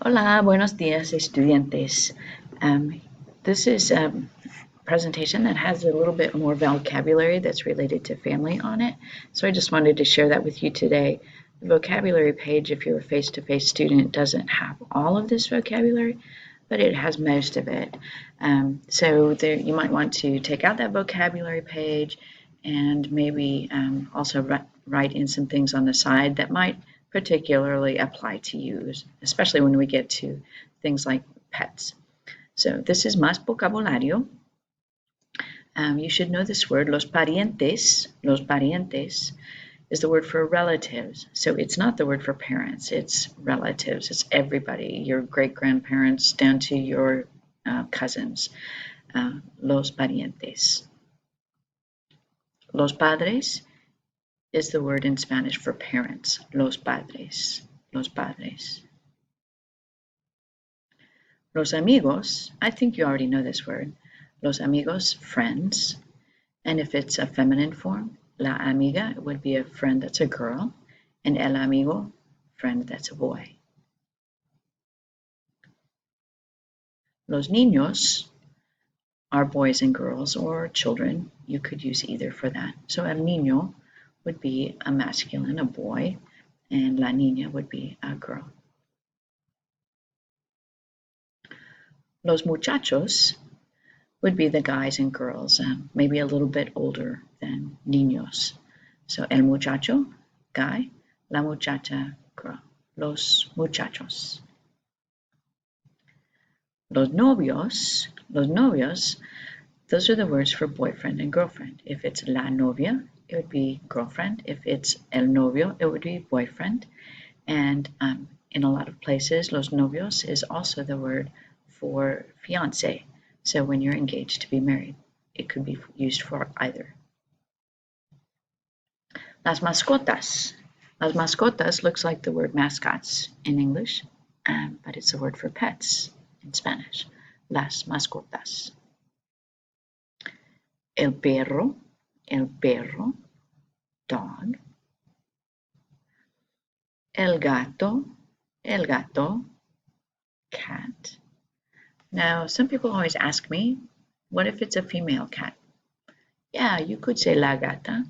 Hola, buenos días, estudiantes. This is a presentation that has a little bit more vocabulary that's related to family on it. So I just wanted to share that with you today. The vocabulary page, if you're a face-to-face student, doesn't have all of this vocabulary, but it has most of it. So there, you might want to take out that vocabulary page and maybe also write in some things on the side that might particularly apply to you, especially when we get to things like pets. So this is más vocabulario. You should know this word, los parientes is the word for relatives. So it's not the word for parents, it's relatives. It's everybody, your great-grandparents down to your cousins. Los parientes. Los padres is the word in Spanish for parents. Los padres. Los padres. Los amigos, I think you already know this word. Los amigos, friends. And if it's a feminine form, la amiga would be a friend that's a girl, and el amigo, friend that's a boy. Los niños are boys and girls or children. You could use either for that. So el niño would be a masculine, a boy, and la niña would be a girl. Los muchachos would be the guys and girls, maybe a little bit older than niños. So el muchacho, guy, la muchacha, girl. Los muchachos. Los novios, those are the words for boyfriend and girlfriend. If it's la novia, it would be girlfriend. If it's el novio, it would be boyfriend. And in a lot of places, los novios is also the word for fiance. So when you're engaged to be married, it could be used for either. Las mascotas. Las mascotas looks like the word mascots in English, but it's a word for pets in Spanish. Las mascotas. El perro, dog. El gato, cat. Now, some people always ask me, what if it's a female cat? Yeah, you could say la gata,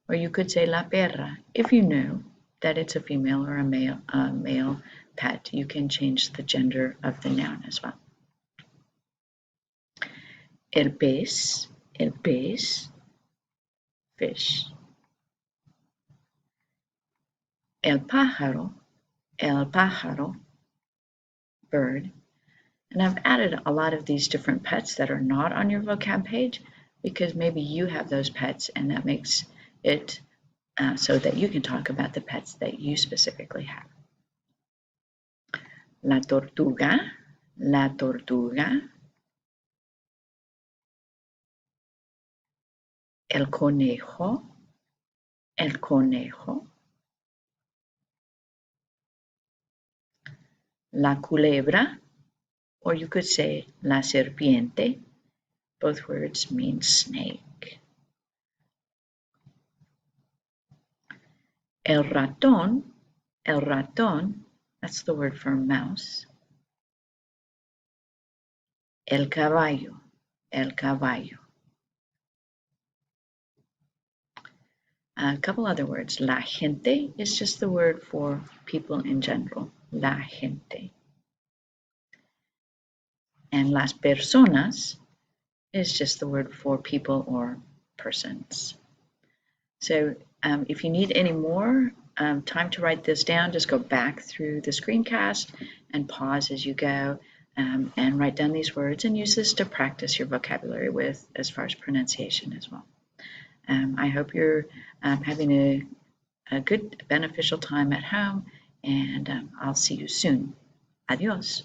or you could say la perra. If you know that it's a female or a male pet, you can change the gender of the noun as well. El pez, fish. El pájaro, bird. And I've added a lot of these different pets that are not on your vocab page because maybe you have those pets and that makes it so that you can talk about the pets that you specifically have. La tortuga, el conejo, la culebra, or you could say la serpiente. Both words mean snake. El ratón, that's the word for mouse. El caballo. A couple other words. La gente is just the word for people in general. La gente. And las personas is just the word for people or persons. So if you need any more time to write this down, just go back through the screencast and pause as you go and write down these words and use this to practice your vocabulary with as far as pronunciation as well. I hope you're having a good, beneficial time at home, and I'll see you soon. Adios.